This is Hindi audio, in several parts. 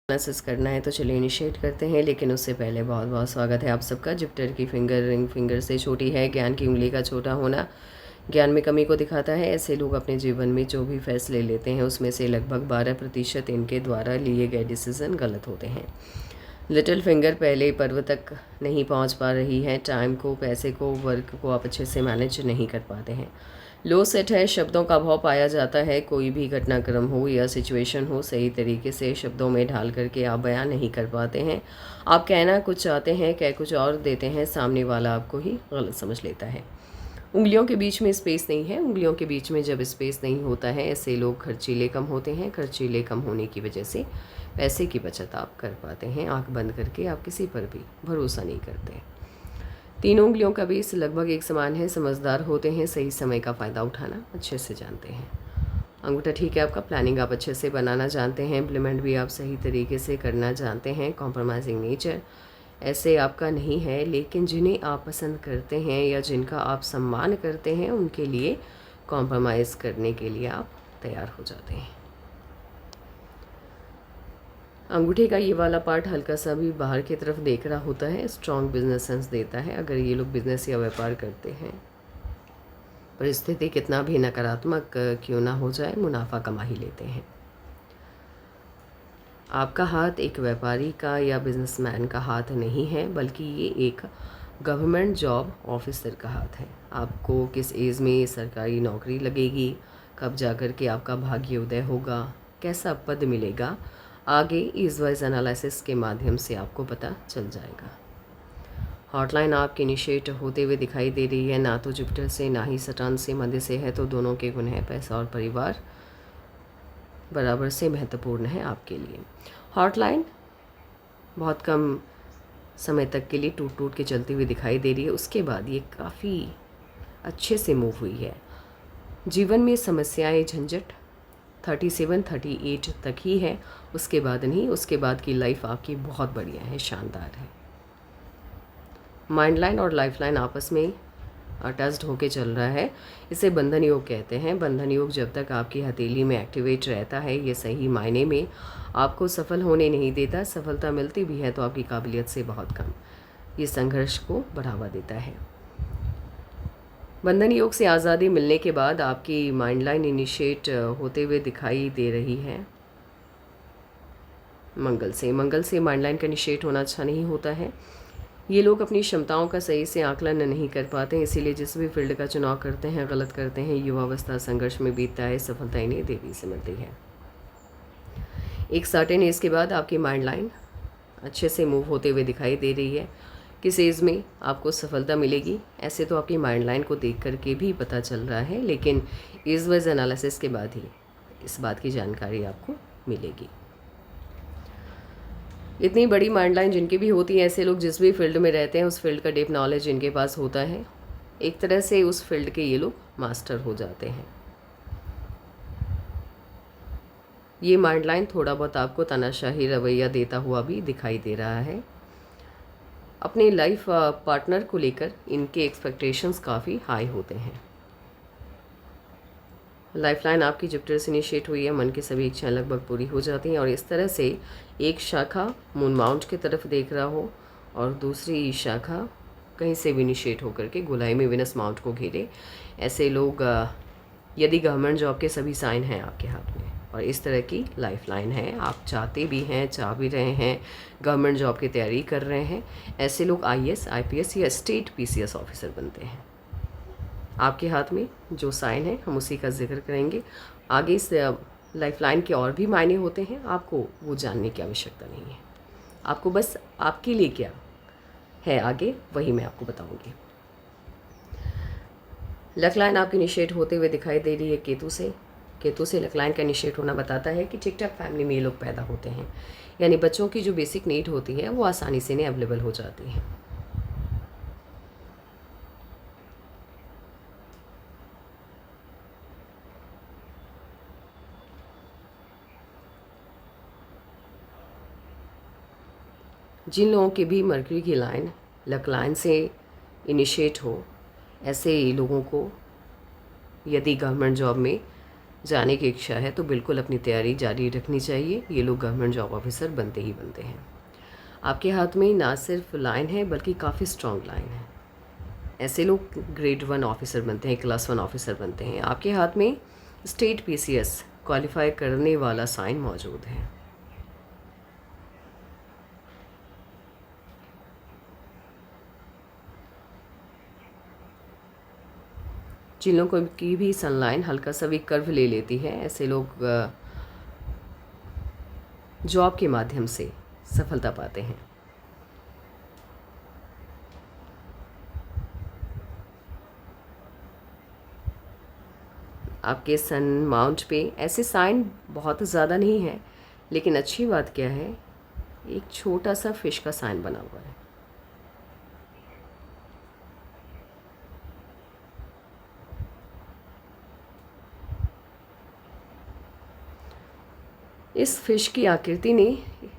एनालिसिस करना है तो चलिए इनिशिएट करते हैं। लेकिन उससे पहले बहुत बहुत स्वागत है आप सबका। जुपिटर की फिंगर रिंग फिंगर से छोटी है। ज्ञान की उंगली का छोटा होना ज्ञान में कमी को दिखाता है। ऐसे लोग अपने जीवन में जो भी फैसले लेते हैं उसमें से लगभग 12% इनके द्वारा लिए गए डिसीज़न गलत होते हैं। लिटिल फिंगर पहले पर्व तक नहीं पहुंच पा रही है। टाइम को, पैसे को, वर्क को आप अच्छे से मैनेज नहीं कर पाते हैं। लो सेट है, शब्दों का अभाव पाया जाता है। कोई भी घटनाक्रम हो या सिचुएशन हो, सही तरीके से शब्दों में ढाल करके आप बयान नहीं कर पाते हैं। आप कहना कुछ चाहते हैं, कह कुछ और देते हैं, सामने वाला आपको ही गलत समझ लेता है। उंगलियों के बीच में स्पेस नहीं है। उंगलियों के बीच में जब स्पेस नहीं होता है, ऐसे लोग खर्चीले कम होते हैं। खर्चीले कम होने की वजह से पैसे की बचत आप कर पाते हैं। आंख बंद करके आप किसी पर भी भरोसा नहीं करते। तीनों उंगलियों का बेस लगभग एक समान है। समझदार होते हैं, सही समय का फ़ायदा उठाना अच्छे से जानते हैं। अंगूठा ठीक है आपका। प्लानिंग आप अच्छे से बनाना जानते हैं। इम्प्लीमेंट भी आप सही तरीके से करना जानते हैं। कॉम्प्रोमाइजिंग नेचर ऐसे आपका नहीं है, लेकिन जिन्हें आप पसंद करते हैं या जिनका आप सम्मान करते हैं उनके लिए कॉम्प्रोमाइज़ करने के लिए आप तैयार हो जाते हैं। अंगूठे का ये वाला पार्ट हल्का सा भी बाहर की तरफ देख रहा होता है। स्ट्रॉन्ग बिजनेस सेंस देता है। अगर ये लोग बिजनेस या व्यापार करते हैं, परिस्थिति कितना भी नकारात्मक क्यों ना हो जाए, मुनाफा कमा ही लेते हैं। आपका हाथ एक व्यापारी का या बिजनेसमैन का हाथ नहीं है, बल्कि ये एक गवर्नमेंट जॉब ऑफिसर का हाथ है। आपको किस एज में सरकारी नौकरी लगेगी, कब जा कर के आपका भाग्य उदय होगा, कैसा पद मिलेगा, आगे इस वाइज एनालिसिस के माध्यम से आपको पता चल जाएगा। हॉटलाइन आपके इनिशिएट होते हुए दिखाई दे रही है। ना तो जुपिटर से ना ही सटर्न से, मध्य से है, तो दोनों के गुण हैं। पैसा और परिवार बराबर से महत्वपूर्ण है आपके लिए। हॉटलाइन बहुत कम समय तक के लिए टूट टूट के चलती हुई दिखाई दे रही है। उसके बाद ये काफ़ी अच्छे से मूव हुई है। जीवन में समस्याएं, झंझट 37-38 तक ही है, उसके बाद नहीं। उसके बाद की लाइफ आपकी बहुत बढ़िया है, शानदार है। माइंड लाइन और लाइफ लाइन आपस में अटैच्ड होके चल रहा है। इसे बंधन योग कहते हैं। बंधन योग जब तक आपकी हथेली में एक्टिवेट रहता है, ये सही मायने में आपको सफल होने नहीं देता। सफलता मिलती भी है तो आपकी काबिलियत से बहुत कम। ये संघर्ष को बढ़ावा देता है। बंधन योग से आज़ादी मिलने के बाद आपकी माइंड लाइन इनिशिएट होते हुए दिखाई दे रही है मंगल से। मंगल से माइंड लाइन का इनिशिएट होना अच्छा नहीं होता है। ये लोग अपनी क्षमताओं का सही से आकलन नहीं कर पाते हैं, इसीलिए जिस भी फील्ड का चुनाव करते हैं गलत करते हैं। युवावस्था संघर्ष में बीतता है। सफलता इन्हें देवी से मिलती है। एक सर्टेन एज के बाद आपकी माइंड लाइन अच्छे से मूव होते हुए दिखाई दे रही है। किस एज में आपको सफलता मिलेगी, ऐसे तो आपकी माइंड लाइन को देख करके भी पता चल रहा है, लेकिन एज वाइज एनालिसिस के बाद ही इस बात की जानकारी आपको मिलेगी। इतनी बड़ी माइंड लाइन जिनकी भी होती है, ऐसे लोग जिस भी फील्ड में रहते हैं उस फील्ड का डीप नॉलेज इनके पास होता है। एक तरह से उस फील्ड के ये लोग मास्टर हो जाते हैं। ये माइंड लाइन थोड़ा बहुत आपको तानाशाही रवैया देता हुआ भी दिखाई दे रहा है। अपने लाइफ पार्टनर को लेकर इनके एक्सपेक्टेशंस काफ़ी हाई होते हैं। लाइफलाइन आपकी जुपिटर से इनिशिएट हुई है। मन की सभी इच्छाएं लगभग पूरी हो जाती हैं और इस तरह से एक शाखा मून माउंट की तरफ देख रहा हो और दूसरी शाखा कहीं से भी इनिशिएट होकर के गोलाई में विनस माउंट को घेरे। ऐसे लोग यदि गवर्नमेंट जॉब के सभी साइन हैं आपके हाथ में और इस तरह की लाइफलाइन है, आप चाहते भी हैं, चाह भी रहे हैं, गवर्नमेंट जॉब की तैयारी कर रहे हैं, ऐसे लोग आईएएस, आईपीएस या स्टेट पीसीएस ऑफिसर बनते हैं। आपके हाथ में जो साइन है हम उसी का जिक्र करेंगे। आगे इस लाइफलाइन के और भी मायने होते हैं, आपको वो जानने की आवश्यकता नहीं है। आपको बस आपके लिए क्या है आगे वही मैं आपको बताऊंगी। लकलाइन आपकी इनिशिएट होते हुए दिखाई दे रही है केतु से। केतु से लकलाइन का इनिशिएट होना बताता है कि ठीक ठाक फैमिली में ये लोग पैदा होते हैं, यानी बच्चों की जो बेसिक नीड होती है वो आसानी से इन्हें अवेलेबल हो जाती है। जिन लोगों की भी मरकरी की लाइन लकलाइन से इनिशिएट हो, ऐसे लोगों को यदि गवर्नमेंट जॉब में जाने की इच्छा है तो बिल्कुल अपनी तैयारी जारी रखनी चाहिए। ये लोग गवर्नमेंट जॉब ऑफिसर बनते ही बनते हैं। आपके हाथ में ना सिर्फ लाइन है बल्कि काफ़ी स्ट्रॉन्ग लाइन है। ऐसे लोग ग्रेड 1 ऑफिसर बनते हैं, क्लास 1 ऑफिसर बनते हैं। आपके हाथ में स्टेट पीसीएस क्वालिफाई करने वाला साइन मौजूद है। जिन लोगों की भी सनलाइन हल्का सा भी कर्व ले लेती है, ऐसे लोग जॉब के माध्यम से सफलता पाते हैं। आपके सन माउंट पे ऐसे साइन बहुत ज़्यादा नहीं है, लेकिन अच्छी बात क्या है, एक छोटा सा फिश का साइन बना हुआ है। इस फिश की आकृति ने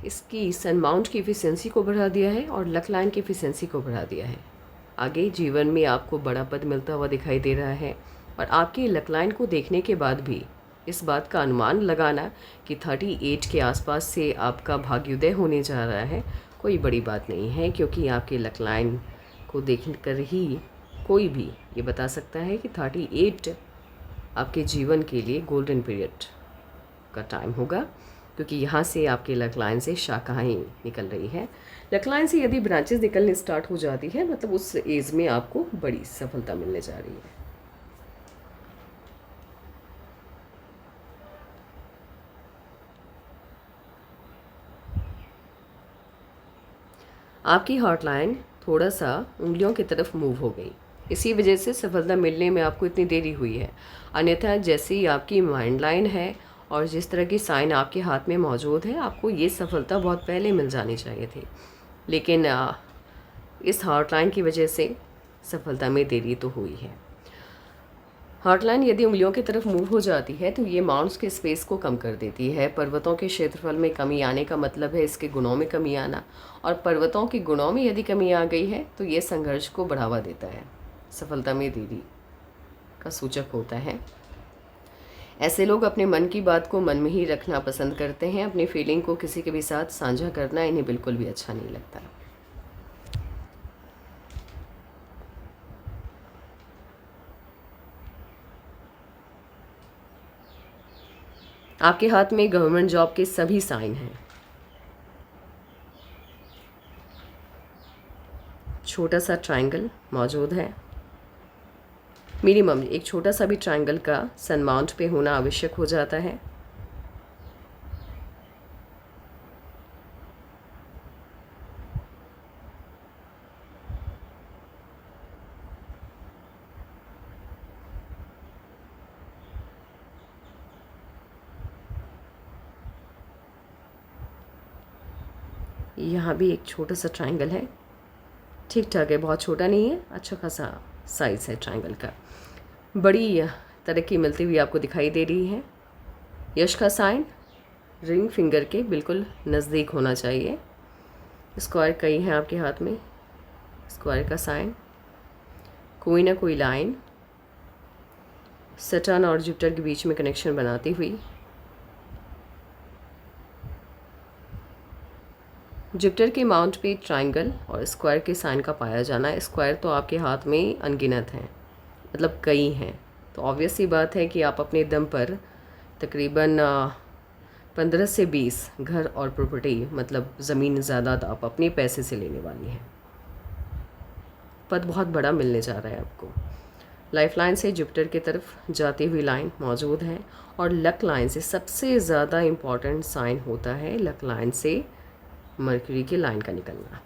इसकी सन माउंट की एफिशिएंसी को बढ़ा दिया है और लक लाइन की एफिशिएंसी को बढ़ा दिया है। आगे जीवन में आपको बड़ा पद मिलता हुआ दिखाई दे रहा है और आपकी लक लाइन को देखने के बाद भी इस बात का अनुमान लगाना कि 38 के आसपास से आपका भाग्योदय होने जा रहा है कोई बड़ी बात नहीं है, क्योंकि आपके लक लाइन को देखकर ही कोई भी ये बता सकता है कि 38 आपके जीवन के लिए गोल्डन पीरियड का टाइम होगा, क्योंकि यहाँ से आपके लक लाइन से शाखाएं निकल रही है। लक लाइन से यदि ब्रांचेस निकलने स्टार्ट हो जाती है, मतलब उस एज में आपको बड़ी सफलता मिलने जा रही है। आपकी हॉट लाइन थोड़ा सा उंगलियों की तरफ मूव हो गई, इसी वजह से सफलता मिलने में आपको इतनी देरी हुई है। अन्यथा जैसी आपकी माइंड लाइन है और जिस तरह की साइन आपके हाथ में मौजूद है, आपको ये सफलता बहुत पहले मिल जानी चाहिए थी, लेकिन इस हॉट लाइन की वजह से सफलता में देरी तो हुई है। हॉट लाइन यदि उंगलियों की तरफ मूव हो जाती है तो ये माउंट्स के स्पेस को कम कर देती है। पर्वतों के क्षेत्रफल में कमी आने का मतलब है इसके गुणों में कमी आना, और पर्वतों के गुणों में यदि कमी आ गई है तो ये संघर्ष को बढ़ावा देता है, सफलता में देरी का सूचक होता है। ऐसे लोग अपने मन की बात को मन में ही रखना पसंद करते हैं। अपनी फीलिंग को किसी के भी साथ साझा करना इन्हें बिल्कुल भी अच्छा नहीं लगता। आपके हाथ में गवर्नमेंट जॉब के सभी साइन हैं। छोटा सा ट्रायंगल मौजूद है। मिनिमम एक छोटा सा भी ट्रायंगल का सन माउंट पे होना आवश्यक हो जाता है। यहाँ भी एक छोटा सा ट्रायंगल है, ठीक ठाक है, बहुत छोटा नहीं है, अच्छा खासा साइज़ है ट्रायंगल का। बड़ी तरक्की मिलती हुई आपको दिखाई दे रही है। यश का साइन रिंग फिंगर के बिल्कुल नज़दीक होना चाहिए। स्क्वायर कई हैं आपके हाथ में, स्क्वायर का साइन, कोई ना कोई लाइन सैटर्न और जुपिटर के बीच में कनेक्शन बनाती हुई। जुपिटर के माउंट पे ट्रायंगल और स्क्वायर के साइन का पाया जाना। स्क्वायर तो आपके हाथ में अनगिनत हैं, मतलब कई हैं, तो ऑब्वियस सी बात है कि आप अपने दम पर तकरीबन 15 से 20 घर और प्रॉपर्टी, मतलब ज़मीन जायदाद आप अपने पैसे से लेने वाली हैं। पद बहुत बड़ा मिलने जा रहा है आपको। लाइफ लाइन से जुपिटर की तरफ जाती हुई लाइन मौजूद है, और लक लाइन से सबसे ज़्यादा इम्पॉर्टेंट साइन होता है लक लाइन से मरकरी की लाइन का निकलना,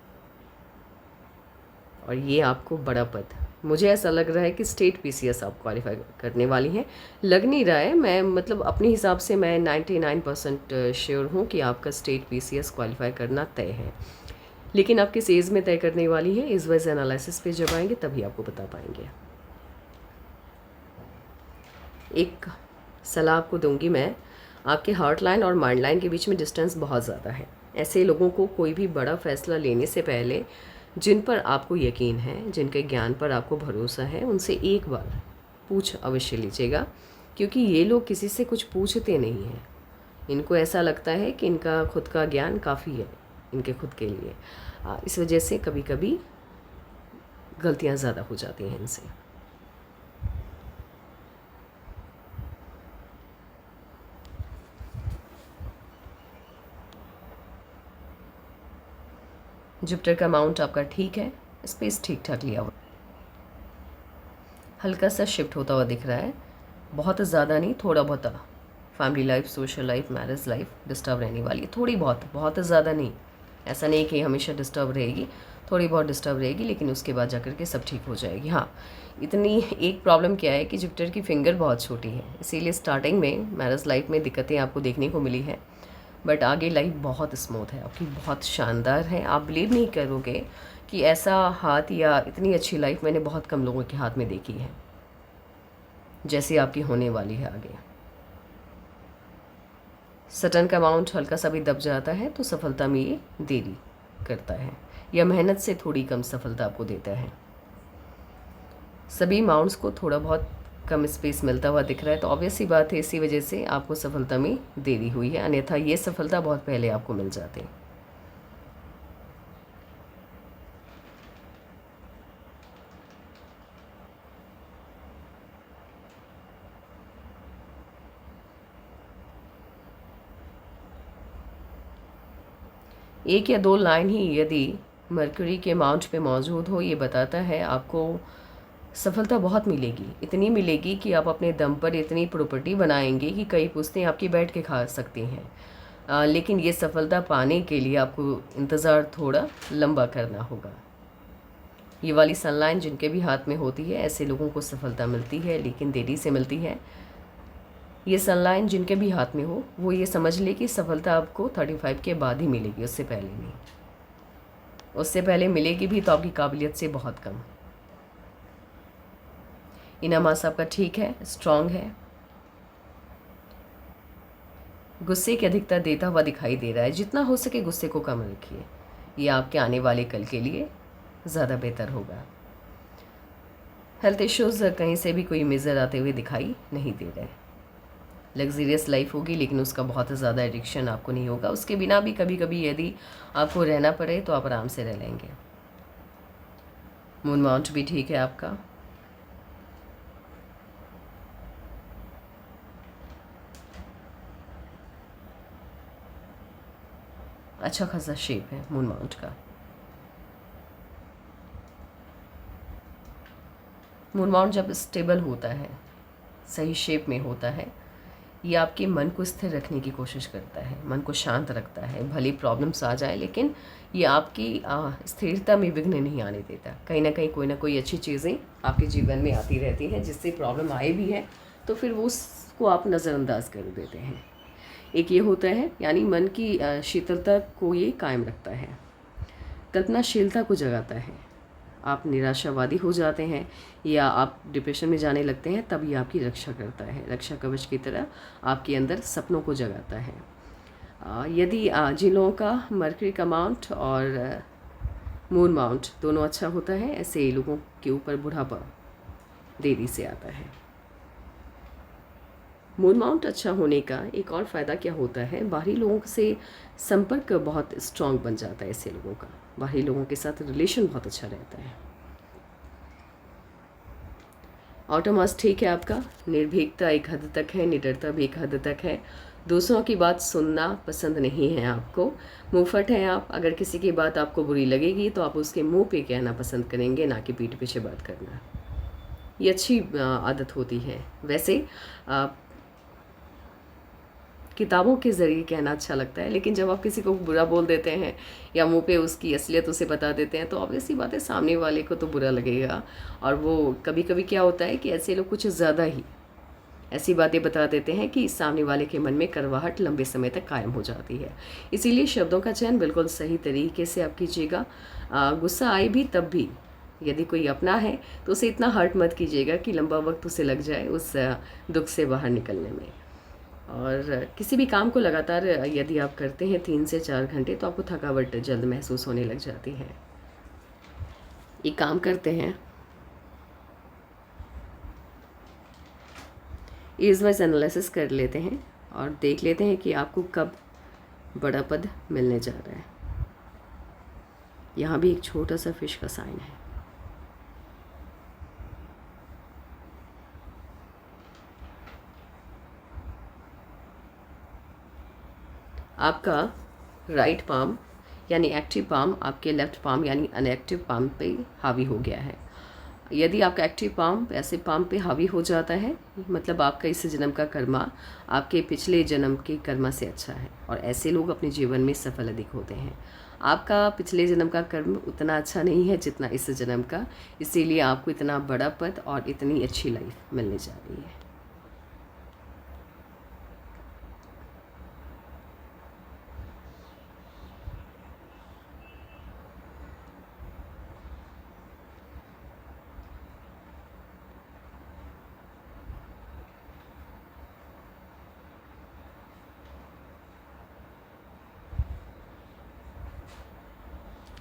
और ये आपको बड़ा पद, मुझे ऐसा लग रहा है कि स्टेट पीसीएस आप क्वालिफाई करने वाली हैं। लग नहीं रहा है, मैं मतलब अपने हिसाब से मैं 99% श्योर हूँ कि आपका स्टेट पीसीएस क्वालिफाई करना तय है, लेकिन आप किस एज में तय करने वाली है इस वजह एनालिसिस पे जब आएंगे तभी आपको बता पाएंगे। एक सलाह आपको दूंगी मैं, आपके हार्ट लाइन और माइंड लाइन के बीच में डिस्टेंस बहुत ज़्यादा है। ऐसे लोगों को कोई भी बड़ा फैसला लेने से पहले जिन पर आपको यकीन है, जिनके ज्ञान पर आपको भरोसा है, उनसे एक बार पूछ अवश्य लीजिएगा क्योंकि ये लोग किसी से कुछ पूछते नहीं हैं। इनको ऐसा लगता है कि इनका खुद का ज्ञान काफ़ी है इनके खुद के लिए। इस वजह से कभी कभी गलतियाँ ज़्यादा हो जाती हैं इनसे। जुपिटर का अमाउंट आपका ठीक है, स्पेस ठीक ठाक लिया हुआ, हल्का सा शिफ्ट होता हुआ दिख रहा है, बहुत ज़्यादा नहीं, थोड़ा बहुत। Family life, social life, marriage life disturb रहने वाली है, थोड़ी बहुत, बहुत ज़्यादा नहीं। ऐसा नहीं कि हमेशा डिस्टर्ब रहेगी, थोड़ी बहुत डिस्टर्ब रहेगी, लेकिन उसके बाद जाकर के सब ठीक हो जाएगी। हाँ, इतनी एक प्रॉब्लम क्या है कि जुपिटर की फिंगर बहुत छोटी है, इसीलिए स्टार्टिंग में मैरिज लाइफ में दिक्कतें आपको देखने को मिली है, बट आगे लाइफ बहुत स्मूथ है आपकी, बहुत शानदार है। आप बिलीव नहीं करोगे कि ऐसा हाथ या इतनी अच्छी लाइफ मैंने बहुत कम लोगों के हाथ में देखी है जैसी आपकी होने वाली है आगे। सटर्न का अमाउंट हल्का सा भी दब जाता है तो सफलता में ये देरी करता है या मेहनत से थोड़ी कम सफलता आपको देता है। सभी अमाउंट्स को थोड़ा बहुत कम स्पेस मिलता हुआ दिख रहा है, तो ऑब्वियस सी बात है इसी वजह से आपको सफलता में देरी हुई है, अन्यथा ये सफलता बहुत पहले आपको मिल जाती। एक या दो लाइन ही यदि मरकरी के अमाउंट पे मौजूद हो, ये बताता है आपको सफलता बहुत मिलेगी, इतनी मिलेगी कि आप अपने दम पर इतनी प्रॉपर्टी बनाएंगे कि कई पुश्तें आपकी बैठ के खा सकती हैं। लेकिन ये सफलता पाने के लिए आपको इंतज़ार थोड़ा लंबा करना होगा। ये वाली सनलाइन जिनके भी हाथ में होती है, ऐसे लोगों को सफलता मिलती है, लेकिन देरी से मिलती है। ये सनलाइन जिनके भी हाथ में हो, वो ये समझ ले कि सफलता आपको 35 के बाद ही मिलेगी, उससे पहले नहीं। उससे पहले मिलेगी भी तो आपकी काबिलियत से बहुत कम। इनामास आपका ठीक है, स्ट्रांग है, गुस्से की अधिकता देता हुआ दिखाई दे रहा है। जितना हो सके गुस्से को कम रखिए, ये आपके आने वाले कल के लिए ज़्यादा बेहतर होगा। हेल्थ इश्यूज़ कहीं से भी कोई मेजर आते हुए दिखाई नहीं दे रहे। लग्जरियस लाइफ होगी, लेकिन उसका बहुत ज़्यादा एडिक्शन आपको नहीं होगा। उसके बिना भी कभी कभी यदि आपको रहना पड़े तो आप आराम से रह लेंगे। मून माउंट भी ठीक है आपका। अच्छा खासा शेप है मून माउंट का। मून माउंट जब स्टेबल होता है, सही शेप में होता है, ये आपके मन को स्थिर रखने की कोशिश करता है, मन को शांत रखता है। भले प्रॉब्लम्स आ जाए, लेकिन ये आपकी स्थिरता में विघ्न नहीं आने देता। कहीं ना कहीं कोई ना कोई अच्छी चीज़ें आपके जीवन में आती रहती हैं, जिससे प्रॉब्लम आए भी है तो फिर वो उसको आप नज़रअंदाज कर देते हैं। एक ये होता है, यानी मन की शीतलता को ये कायम रखता है, कल्पनाशीलता को जगाता है। आप निराशावादी हो जाते हैं या आप डिप्रेशन में जाने लगते हैं, तब ये आपकी रक्षा करता है, रक्षा कवच की तरह आपके अंदर सपनों को जगाता है। यदि जिन लोगों का मरकरी का माउंट और मून माउंट दोनों अच्छा होता है, ऐसे लोगों के ऊपर बुढ़ापा देरी से आता है। मून माउंट अच्छा होने का एक और फ़ायदा क्या होता है, बाहरी लोगों से संपर्क बहुत स्ट्रॉन्ग बन जाता है। ऐसे लोगों का बाहरी लोगों के साथ रिलेशन बहुत अच्छा रहता है। ऑटोमास ठीक है आपका। निर्भीकता एक हद तक है, निडरता भी एक हद तक है। दूसरों की बात सुनना पसंद नहीं है आपको। मुंहफट हैं आप, अगर किसी की बात आपको बुरी लगेगी तो आप उसके मुंह पे कहना पसंद करेंगे, ना कि पीठ पीछे बात करना। ये अच्छी आदत होती है। वैसे किताबों के ज़रिए कहना अच्छा लगता है, लेकिन जब आप किसी को बुरा बोल देते हैं या मुंह पे उसकी असलियत उसे बता देते हैं, तो ऑब्वियसली बात है सामने वाले को तो बुरा लगेगा। और वो कभी कभी क्या होता है कि ऐसे लोग कुछ ज़्यादा ही ऐसी बातें बता देते हैं कि सामने वाले के मन में कड़वाहट लंबे समय तक कायम हो जाती है। इसीलिए शब्दों का चयन बिल्कुल सही तरीके से आप कीजिएगा। गुस्सा आए भी तब भी यदि कोई अपना है तो उसे इतना हर्ट मत कीजिएगा कि लंबा वक्त उसे लग जाए उस दुख से बाहर निकलने में। और किसी भी काम को लगातार यदि आप करते हैं 3 से 4 घंटे, तो आपको थकावट जल्द महसूस होने लग जाती है। एक काम करते हैं, एज वाइज एनालिसिस कर लेते हैं और देख लेते हैं कि आपको कब बड़ा पद मिलने जा रहा है। यहाँ भी एक छोटा सा फिश का साइन है। आपका राइट पाम यानी एक्टिव पाम आपके लेफ्ट पाम यानी अनएक्टिव पाम पे हावी हो गया है। यदि आपका एक्टिव पाम ऐसे पाम पे हावी हो जाता है, मतलब आपका इस जन्म का कर्मा आपके पिछले जन्म के कर्मा से अच्छा है, और ऐसे लोग अपने जीवन में सफल अधिक होते हैं। आपका पिछले जन्म का कर्म उतना अच्छा नहीं है जितना इस जन्म का, इसीलिए आपको इतना बड़ा पद और इतनी अच्छी लाइफ मिलने जा रही है।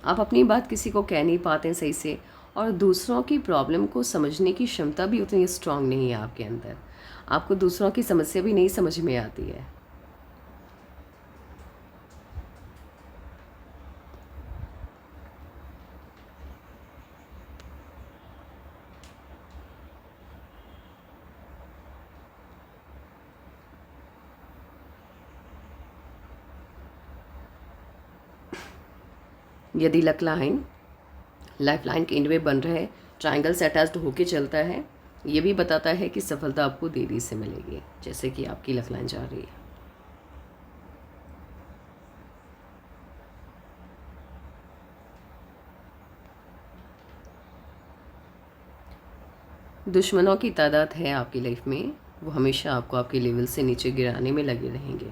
आप अपनी बात किसी को कह नहीं पाते सही से, और दूसरों की प्रॉब्लम को समझने की क्षमता भी उतनी स्ट्रांग नहीं है आपके अंदर। आपको दूसरों की समस्या भी नहीं समझ में आती है। यदि लाइफ लाइन के एंड में बन रहे ट्रायंगल से अटैच्ड होके चलता है, ये भी बताता है कि सफलता आपको देरी से मिलेगी, जैसे कि आपकी लाइफ लाइन जा रही है। दुश्मनों की तादाद है आपकी लाइफ में, वो हमेशा आपको आपके लेवल से नीचे गिराने में लगे रहेंगे।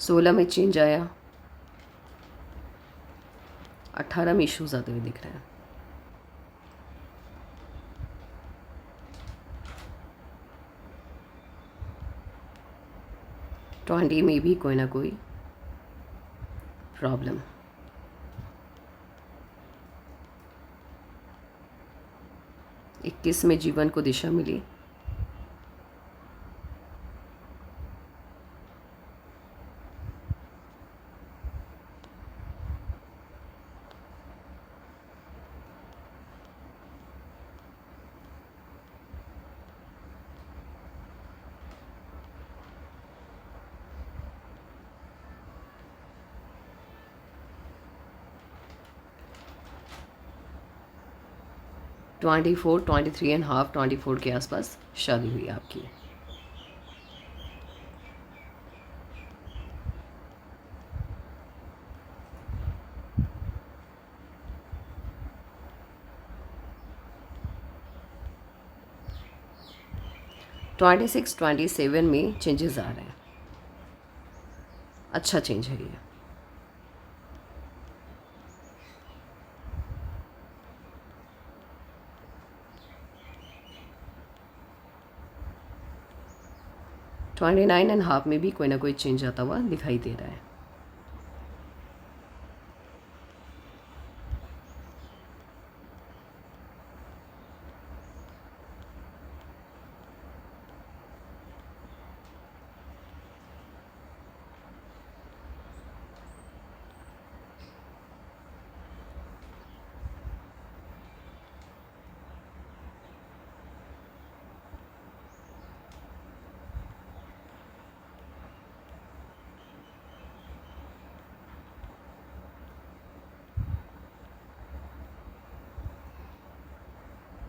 सोलह में चेंज आया, 18 में इश्यूज आते हुए दिख रहे हैं। ट्वेंटी में भी कोई ना कोई प्रॉब्लम। इक्कीस में जीवन को दिशा मिली। ट्वेंटी फोर, 23.5, 24 के आसपास शादी हुई आपकी। ट्वेंटी सिक्स, 27 में चेंजेस आ रहे हैं, अच्छा चेंज है ये। ट्वेंटी 29.5 में भी कोई ना कोई चेंज आता हुआ दिखाई दे रहा है।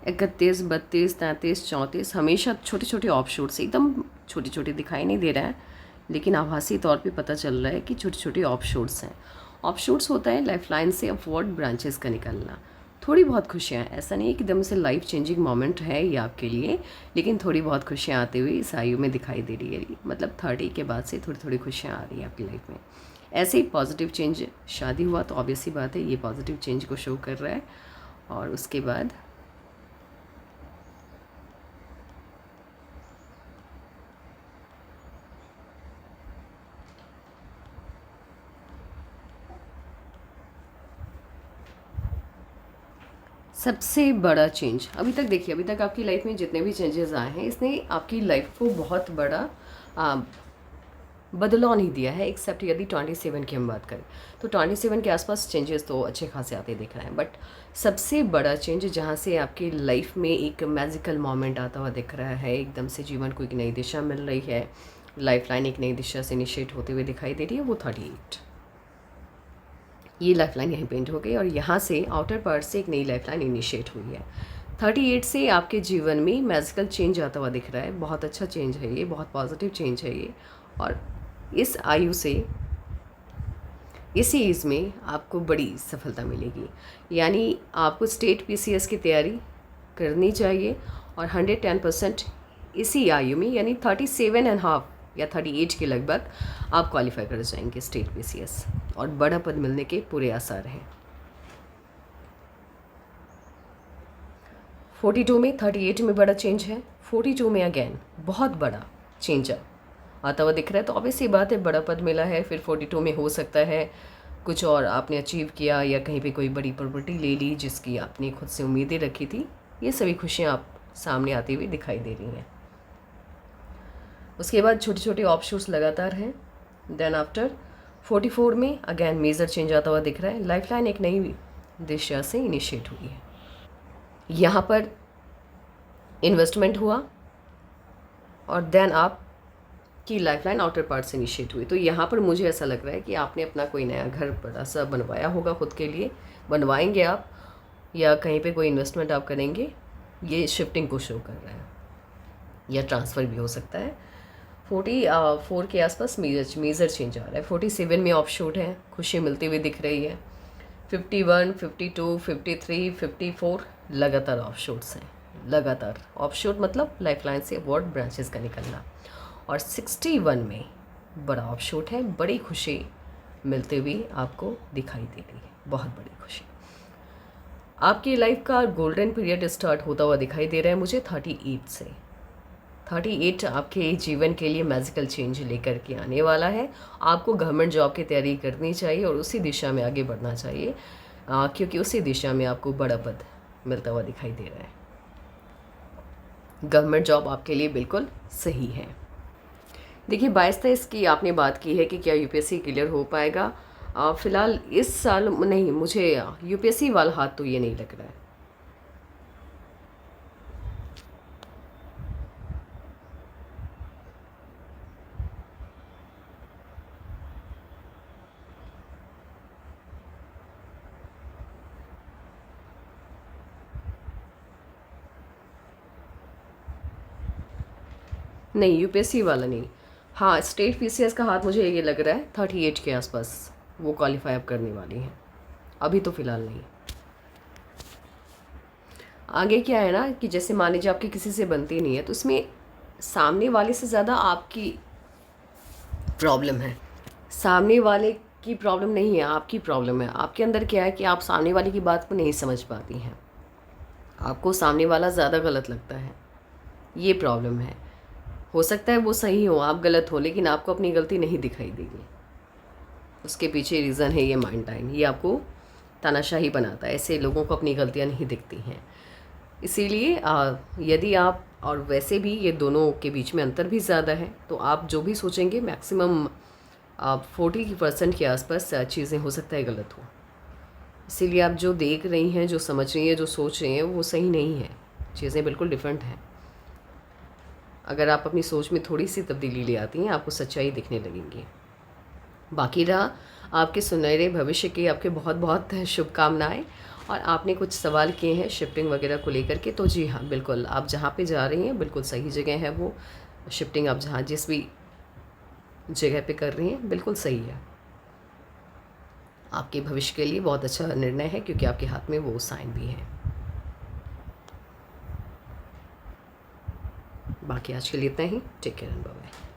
इकतीस, 32, 33, 34 हमेशा छोटे छोटे ऑफशूट्स, एकदम छोटे छोटे दिखाई नहीं दे रहा है, लेकिन आभासी तौर पे पता चल रहा है कि छोटे छोटे ऑफशूट्स हैं। ऑफशूट्स होता है लाइफ लाइन से अपवर्ड ब्रांचेस का निकलना। थोड़ी बहुत खुशियाँ, ऐसा नहीं है कि एकदम से लाइफ चेंजिंग मोमेंट है ये आपके लिए, लेकिन थोड़ी बहुत खुशियाँ आते हुए इस आयु में दिखाई दे रही है। मतलब 30 के बाद से थोड़ी थोड़ी खुशियाँ आ रही है आपकी लाइफ में। ऐसे ही पॉजिटिव चेंज, शादी हुआ तो ऑब्वियस सी बात है ये पॉजिटिव चेंज को शो कर रहा है। और उसके बाद सबसे बड़ा चेंज अभी तक देखिए, अभी तक आपकी लाइफ में जितने भी चेंजेस आए हैं, इसने आपकी लाइफ को बहुत बड़ा बदलाव नहीं दिया है, एक्सेप्ट यदि 27 की हम बात करें तो 27 के आसपास चेंजेस तो अच्छे खासे आते दिख रहे हैं। बट सबसे बड़ा चेंज जहाँ से आपकी लाइफ में एक मैजिकल मोमेंट आता हुआ दिख रहा है, एकदम से जीवन को एक नई दिशा मिल रही है, लाइफ लाइन एक नई दिशा से इनिशिएट होते हुए दिखाई दे रही है, वो 38। ये लाइफ लाइन यहीं पेंट हो गई और यहाँ से आउटर पार्ट से एक नई लाइफ लाइन इनिशिएट हुई है। 38 से आपके जीवन में मैजिकल चेंज आता हुआ दिख रहा है, बहुत अच्छा चेंज है ये, बहुत पॉजिटिव चेंज है ये। और इस आयु से, इसी एज में आपको बड़ी सफलता मिलेगी, यानी आपको स्टेट पीसीएस की तैयारी करनी चाहिए और 110% इसी आयु में यानी 37.5 या 38 के लगभग आप क्वालिफाई कर जाएंगे स्टेट पीसीएस और बड़ा पद मिलने के पूरे आसार हैं। 42 में 38 में बड़ा चेंज है, 42 में अगेन बहुत बड़ा चेंज आता हुआ दिख रहा है। तो ऑब्वियसली बात है, बड़ा पद मिला है, फिर 42 में हो सकता है कुछ और आपने अचीव किया या कहीं पे कोई बड़ी प्रॉपर्टी ले ली जिसकी आपने खुद से उम्मीदें रखी थी। ये सभी खुशियाँ आप सामने आती हुई दिखाई दे रही हैं। उसके बाद छोटे छोटे ऑफशूट्स लगातार हैं। देन आफ्टर 44 में अगेन मेजर चेंज आता हुआ दिख रहा है, लाइफ लाइन एक नई दिशा से इनिशिएट हुई है। यहाँ पर इन्वेस्टमेंट हुआ और देन आप की लाइफलाइन आउटर पार्ट से इनिशिएट हुई। तो यहाँ पर मुझे ऐसा लग रहा है कि आपने अपना कोई नया घर बड़ा सा बनवाया होगा खुद के लिए, बनवाएंगे आप, या कहीं पे कोई इन्वेस्टमेंट आप करेंगे, ये शिफ्टिंग को शो कर रहा है, या ट्रांसफ़र भी हो सकता है। 44 के आसपास मेजर चेंज आ रहा है। 47 में ऑफशूट है, खुशी मिलती हुई दिख रही है। 51, 52, 53, 54 लगातार ऑफशूट्स हैं, लगातार ऑफशूट मतलब लाइफलाइन से अवॉर्ड ब्रांचेस का निकलना। और 61 में बड़ा ऑफशूट है, बड़ी खुशी मिलते हुए आपको दिखाई दे रही है, बहुत बड़ी खुशी। आपकी लाइफ का गोल्डन पीरियड स्टार्ट होता हुआ दिखाई दे रहा है मुझे 38 से। 38 आपके जीवन के लिए मैजिकल चेंज लेकर के आने वाला है। आपको गवर्नमेंट जॉब की तैयारी करनी चाहिए और उसी दिशा में आगे बढ़ना चाहिए, क्योंकि उसी दिशा में आपको बड़ा पद मिलता हुआ दिखाई दे रहा है। गवर्नमेंट जॉब आपके लिए बिल्कुल सही है। देखिए 22-23 की आपने बात की है कि क्या यूपीएससी क्लियर हो पाएगा। फ़िलहाल इस साल नहीं, मुझे यूपीएससी वाला हाथ तो ये नहीं लग रहा है। नहीं, यूपीएससी वाला नहीं। हाँ, स्टेट पीसीएस का हाथ मुझे ये लग रहा है 38 के आसपास वो क्वालिफाई अब करने वाली हैं, अभी तो फ़िलहाल नहीं। आगे क्या है ना कि जैसे मान लीजिए आपकी किसी से बनती नहीं है, तो उसमें सामने वाले से ज़्यादा आपकी प्रॉब्लम है। सामने वाले की प्रॉब्लम नहीं है, आपकी प्रॉब्लम है। आपके अंदर क्या है कि आप सामने वाले की बात को नहीं समझ पाती हैं, आपको सामने वाला ज़्यादा गलत लगता है, ये प्रॉब्लम है। हो सकता है वो सही हो, आप गलत हो, लेकिन आपको अपनी गलती नहीं दिखाई देगी। उसके पीछे रीज़न है ये माइंड टाइम, ये आपको तानाशाही बनाता है, ऐसे लोगों को अपनी गलतियाँ नहीं दिखती हैं। इसीलिए यदि आप, और वैसे भी ये दोनों के बीच में अंतर भी ज़्यादा है, तो आप जो भी सोचेंगे मैक्सिमम 40% के आसपास चीज़ें हो सकता है गलत हो। इसीलिए आप जो देख रही हैं, जो समझ रही हैं, जो सोच रही हैं, वो सही नहीं है, चीज़ें बिल्कुल डिफरेंट हैं। अगर आप अपनी सोच में थोड़ी सी तब्दीली ले आती हैं, आपको सच्चाई दिखने लगेंगी। बाकी रहा आपके सुनहरे भविष्य की आपके बहुत बहुत शुभकामनाएं। और आपने कुछ सवाल किए हैं शिफ्टिंग वगैरह को लेकर के, तो जी हाँ बिल्कुल, आप जहाँ पे जा रही हैं बिल्कुल सही जगह है वो शिफ्टिंग। आप जहाँ जिस भी जगह पे कर रही हैं बिल्कुल सही है, आपके भविष्य के लिए बहुत अच्छा निर्णय है, क्योंकि आपके हाथ में वो साइन भी है। बाकी आज के लिए इतना ही। Take care and bye bye.